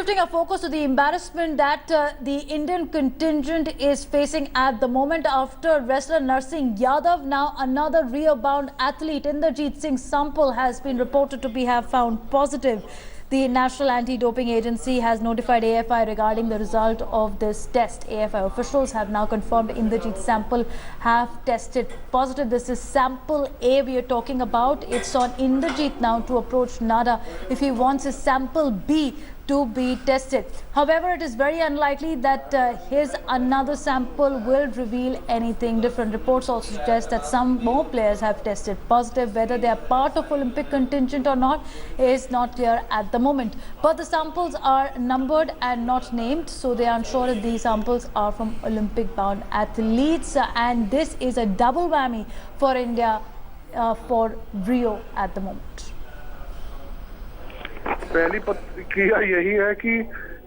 Shifting our focus to the embarrassment that the Indian contingent is facing at the moment after wrestler Narsingh Yadav, now another Rio-bound athlete, Inderjeet Singh Sampal, has been reported to have found positive. The National Anti-Doping Agency has notified AFI regarding the result of this test. AFI officials have now confirmed Inderjeet Sampal have tested positive. This is sample A we are talking about. It's on Inderjeet now to approach NADA if he wants his sample B to be tested. However, it is very unlikely that his another sample will reveal anything different. Reports also suggest that some more players have tested positive. Whether they are part of Olympic contingent or not is not clear at the moment. But the samples are numbered and not named, so they are unsure if these samples are from Olympic-bound athletes. And this is a double whammy for India for Rio at the moment. पहली प्रतिक्रिया यही है कि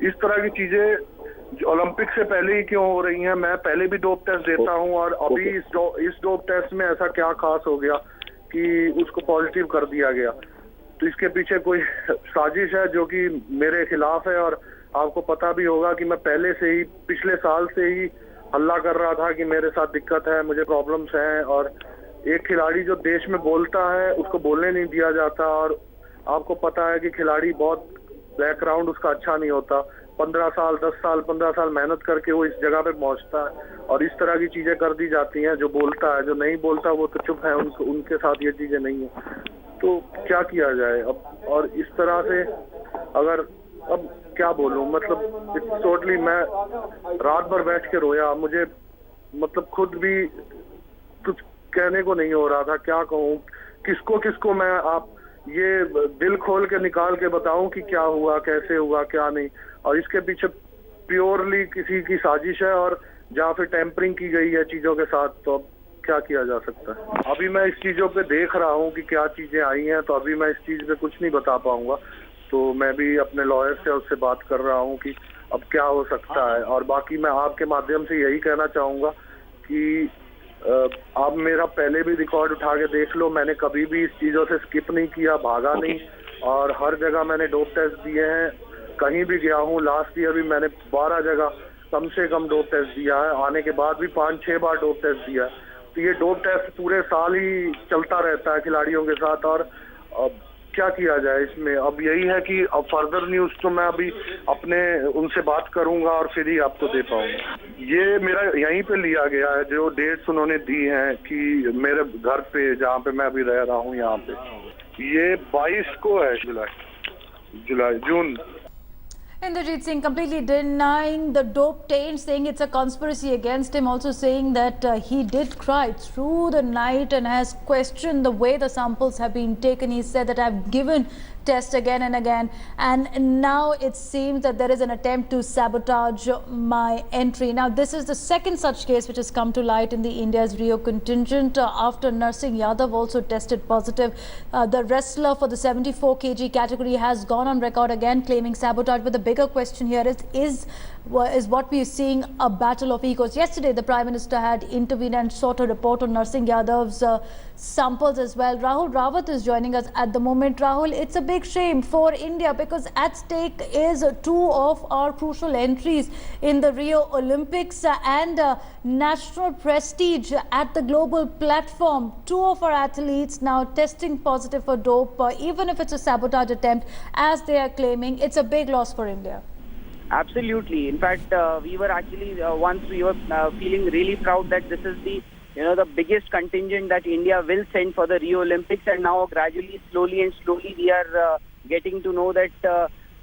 इस तरह की चीजें Olympic से पहले ही क्यों हो रही हैं। मैं पहले भी डोप टेस्ट देता हूं और अभी इस डोप टेस्ट में ऐसा क्या खास हो गया कि उसको पॉजिटिव कर दिया गया। तो इसके पीछे कोई साजिश है जो कि मेरे खिलाफ है। और आपको पता भी होगा कि मैं पहले से ही पिछले साल से ही हल्ला कर रहा था कि मेरे साथ दिक्कत है, मुझे प्रॉब्लम्स हैं। और एक खिलाड़ी जो देश में बोलता है उसको बोलने नहीं दिया जाता। और आपको पता है कि खिलाड़ी बहुत बैकग्राउंड उसका अच्छा नहीं होता। 15 साल 10 साल 15 साल मेहनत करके वो इस जगह पे पहुंचता है और इस तरह की चीजें कर दी जाती हैं। जो बोलता है, जो नहीं बोलता वो तो चुप है। उनके साथ ये चीजें नहीं है तो क्या किया जाए अब। और इस तरह से अगर अब क्या बोलूं, मतलब टोटली मैं रात भर बैठ के रोया। मुझे मतलब खुद भी कुछ कहने को नहीं हो रहा था। क्या कहूं, किसको किसको मैं आप ये दिल खोल के निकाल के बताऊं कि क्या हुआ, कैसे हुआ, क्या नहीं। और इसके पीछे प्योरली किसी की साजिश है और जहाँ फिर टेम्परिंग की गई है चीजों के साथ। तो अब क्या किया जा सकता है। अभी मैं इस चीजों पे देख रहा हूँ कि क्या चीजें आई हैं, तो अभी मैं इस चीज पे कुछ नहीं बता पाऊंगा। तो मैं भी अपने लॉयर से उससे बात कर रहा हूँ कि अब क्या हो सकता है। और बाकी मैं आपके माध्यम से यही कहना चाहूंगा कि आप मेरा पहले भी रिकॉर्ड उठा के देख लो। मैंने कभी भी इस चीजों से स्किप नहीं किया, भागा नहीं। और हर जगह मैंने डोप टेस्ट दिए हैं, कहीं भी गया हूँ। लास्ट ईयर भी मैंने 12 जगह कम से कम डोप टेस्ट दिया है। आने के बाद भी 5-6 बार डोप टेस्ट दिया है। तो ये डोप टेस्ट पूरे साल ही चलता रहता है खिलाड़ियों के साथ। और क्या किया जाए इसमें। अब यही है कि अब फर्दर न्यूज तो मैं अभी अपने उनसे बात करूंगा और फिर ही आपको दे पाऊंगा। ये मेरा यहीं पे लिया गया है, जो डेट्स उन्होंने दी हैं कि मेरे घर पे जहाँ पे मैं अभी रह रहा हूँ यहाँ पे। ये 22 को है जून। Inderjeet Singh completely denying the dope taint, saying it's a conspiracy against him, also saying that he did cry through the night and has questioned the way the samples have been taken. He said that I've given tests again and again, and now it seems that there is an attempt to sabotage my entry. Now, this is the second such case which has come to light in the India's Rio contingent after Narsingh Yadav also tested positive. The wrestler for the 74 kg category has gone on record again claiming sabotage. But the bigger question here is what we are seeing a battle of egos. Yesterday, the Prime Minister had intervened and sought a report on Narsingh Yadav's samples as well. Rahul Rawat is joining us at the moment. Rahul, it's a big shame for India because at stake is 2 of our crucial entries in the Rio Olympics and national prestige at the global platform. 2 of our athletes now testing positive for dope, even if it's a sabotage attempt, as they are claiming. It's a big loss for India. Absolutely. In fact, we were actually once we were feeling really proud that this is the biggest contingent that India will send for the Rio Olympics, and now gradually, slowly we are getting to know that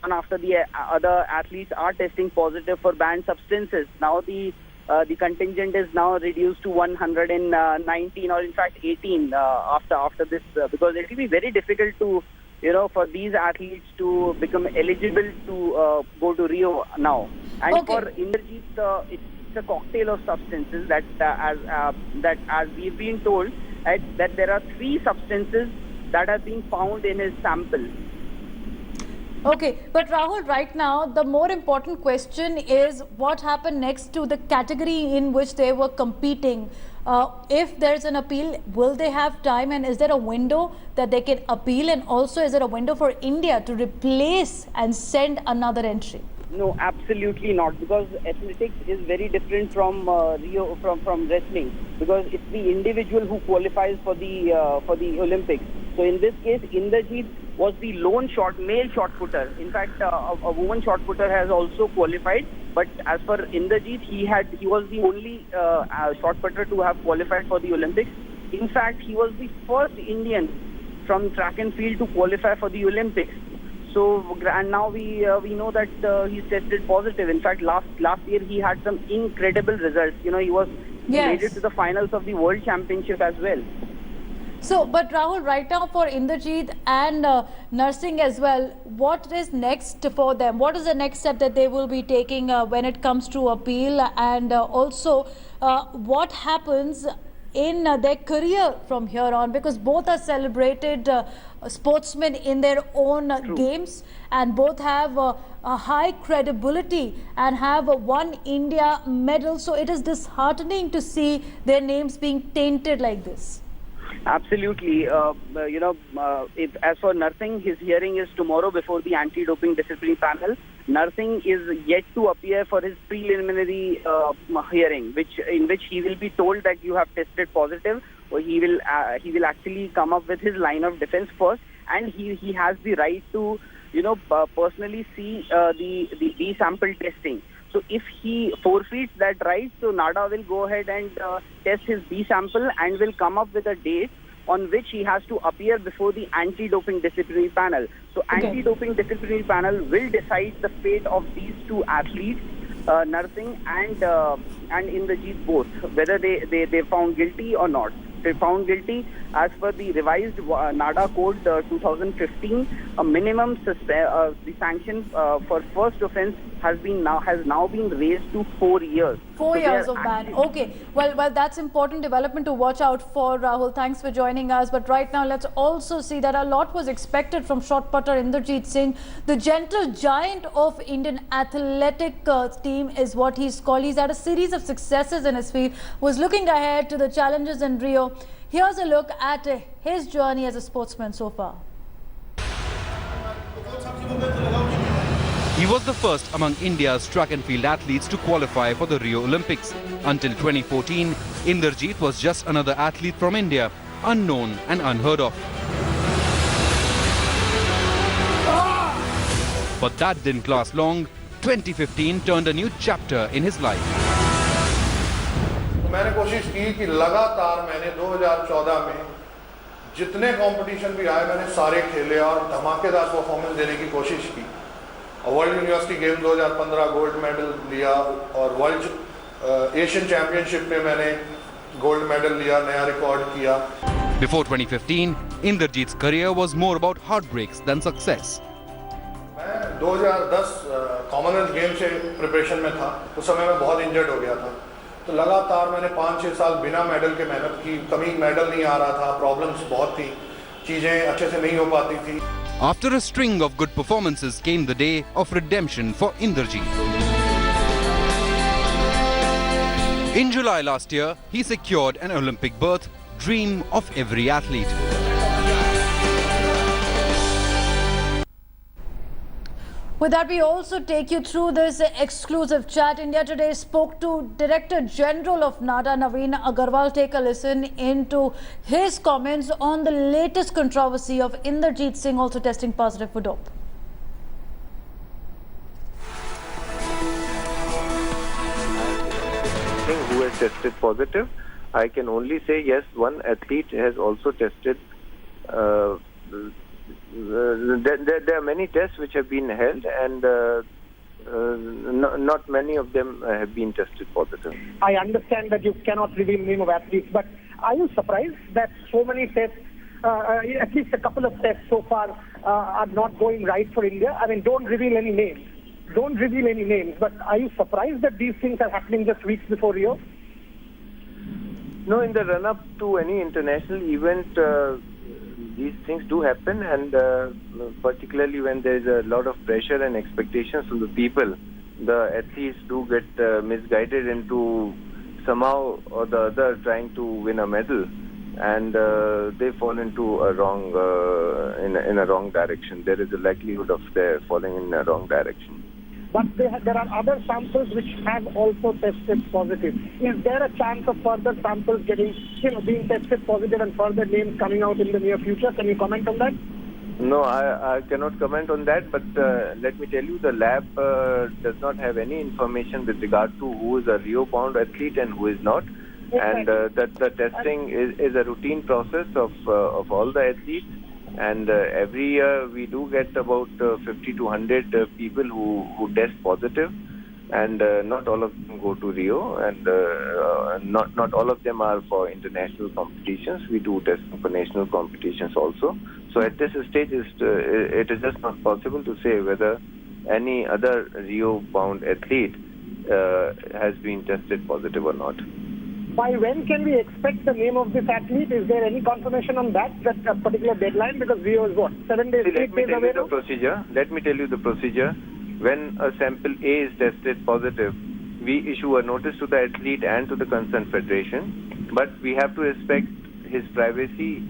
one after the other athletes are testing positive for banned substances. Now the contingent is now reduced to 119 or in fact 18 after this because it will be very difficult to for these athletes to become eligible to go to Rio now. And okay. For Inderjeet, it's a cocktail of substances that as we've been told that there are 3 substances that have been found in his sample. Okay, but Rahul, right now, the more important question is what happened next to the category in which they were competing. If there's an appeal, will they have time, and is there a window that they can appeal, and also is there a window for India to replace and send another entry? No, absolutely not, because athletics is very different from from wrestling, because it's the individual who qualifies for the Olympics. So in this case, Inderjeet was the lone male shot putter. In fact, a woman shot putter has also qualified, but as for Inderjeet, he was the only shot putter to have qualified for the Olympics. In fact, he was the first Indian from track and field to qualify for the Olympics. So, and now we know that he's tested positive. In fact, last year he had some incredible results. You know, he made it to the finals of the World Championship as well. So, but Rahul, right now for Inderjeet and Narsingh as well, what is next for them? What is the next step that they will be taking when it comes to appeal, and also what happens in their career from here on, because both are celebrated sportsmen in their own games, and both have a high credibility and have won India medal. So it is disheartening to see their names being tainted like this. Absolutely. As for Narsingh, his hearing is tomorrow before the anti-doping disciplinary panel. Narsingh is yet to appear for his preliminary hearing, in which he will be told that you have tested positive, or he will actually come up with his line of defense first, and he has the right to personally see the B sample testing. So if he forfeits that right, so NADA will go ahead and test his B sample and will come up with a date on which he has to appear before the anti-doping disciplinary panel. So anti-doping disciplinary panel will decide the fate of these two athletes, Narsingh and Inderjeet both, whether they found guilty or not. They found guilty as per the revised NADA code 2015. A minimum the sanction for first offence has now been raised to 4 years. 4 years of ban. Okay. Well, that's important development to watch out for, Rahul. Thanks for joining us. But right now, let's also see that a lot was expected from shot putter Inderjeet Singh. The gentle giant of Indian athletic team is what he's called. He's had a series of successes in his field, was looking ahead to the challenges in Rio. Here's a look at his journey as a sportsman so far. He was the first among India's track and field athletes to qualify for the Rio Olympics. Until 2014, Inderjeet was just another athlete from India, unknown and unheard of. But that didn't last long. 2015 turned a new chapter in his life. मैंने कोशिश की कि लगातार मैंने 2014 में जितने competition भी आए मैंने सारे खेले और धमाकेदार परफॉर्मेंस देने की कोशिश की। World university game 2015 gold medal लिया और वर्ल्ड एशियन चैंपियनशिप में मैंने गोल्ड मेडल लिया, नया रिकॉर्ड किया। Before 2015, Inderjeet's career was more about heartbreaks than success. मैं 2010 कॉमनवेल्थ गेम से प्रिपरेशन में था। उस समय मैं बहुत इंजर्ड हो गया था, तो लगातार मैंने 5-6 साल बिना मेडल के मेहनत की। कभी मेडल नहीं आ रहा था, प्रॉब्लम्स बहुत थी, चीजें अच्छे से नहीं हो पाती थी। After a string of good performances came the day of redemption for Inderjeet. In July last year, he secured an Olympic berth, dream of every athlete. With that, we also take you through this exclusive chat. India Today spoke to Director General of NADA, Naveen Agarwal. Take a listen into his comments on the latest controversy of Inderjeet Singh also testing positive for dope. Who has tested positive? I can only say yes, one athlete has also tested. There are many tests which have been held, and not many of them have been tested positive. I understand that you cannot reveal the name of athletes, but are you surprised that so many tests, at least a couple of tests so far, are not going right for India? I mean, don't reveal any names. Don't reveal any names, but are you surprised that these things are happening just weeks before Rio? No, in the run-up to any international event, these things do happen, and particularly when there is a lot of pressure and expectations from the people, the athletes do get misguided into somehow or the other trying to win a medal, and they fall into a wrong in a wrong direction. There is a likelihood of their falling in a wrong direction. But there are other samples which have also tested positive. Is there a chance of further samples getting, being tested positive and further names coming out in the near future? Can you comment on that? No, I cannot comment on that, but let me tell you, the lab does not have any information with regard to who is a Rio-bound athlete and who is not. And that the testing is a routine process of all the athletes. And every year we do get about 50 to 100 people who test positive, and not all of them go to Rio, and not all of them are for international competitions. We do testing for national competitions also. So at this stage, it is just not possible to say whether any other Rio-bound athlete has been tested positive or not. By when can we expect the name of this athlete? Is there any confirmation on that particular deadline? Because Rio is what, 7 days, 8 days away now? Let me tell you the procedure. When a sample A is tested positive, we issue a notice to the athlete and to the concerned federation. But we have to respect his privacy.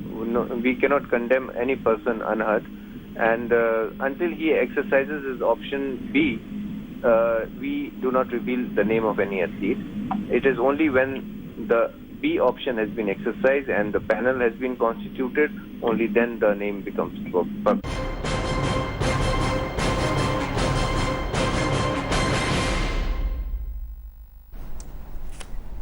We cannot condemn any person unhurt. And until he exercises his option B, we do not reveal the name of any athlete. It is only when the B option has been exercised and the panel has been constituted, only then the name becomes public.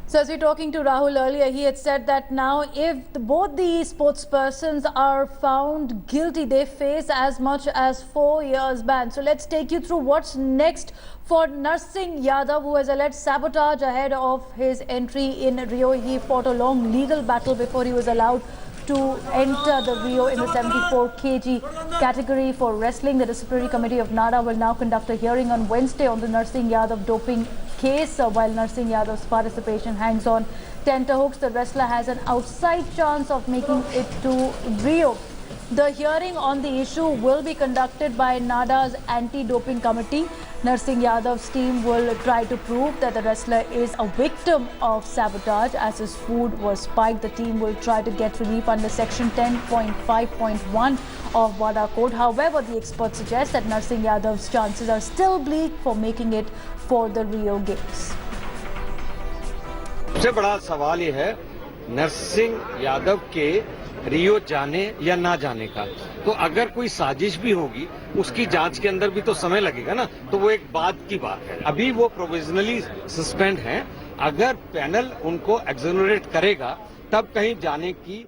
So as we were talking to Rahul earlier, he had said that now if both the sportspersons are found guilty, they face as much as 4 years ban. So let's take you through what's next for Narsingh Yadav, who has alleged sabotage ahead of his entry in Rio. He fought a long legal battle before he was allowed to enter the Rio in the 74 kg category for wrestling. The disciplinary committee of NADA will now conduct a hearing on Wednesday on the Narsingh Yadav doping case. While Narsingh Yadav's participation hangs on tenterhooks, the wrestler has an outside chance of making it to Rio. The hearing on the issue will be conducted by NADA's anti-doping committee. Narsingh Yadav's team will try to prove that the wrestler is a victim of sabotage as his food was spiked. The team will try to get relief under section 10.5.1 of WADA code. However, the experts suggest that Narsingh Yadav's chances are still bleak for making it for the Rio Games. सबसे बड़ा सवाल ये है नरसिंह यादव के रियो जाने या ना जाने का। तो अगर कोई साजिश भी होगी उसकी जांच के अंदर भी तो समय लगेगा ना, तो वो एक बाद की बात है। अभी वो प्रोविजनली सस्पेंड हैं। अगर पैनल उनको एक्सोनरेट करेगा तब कहीं जाने की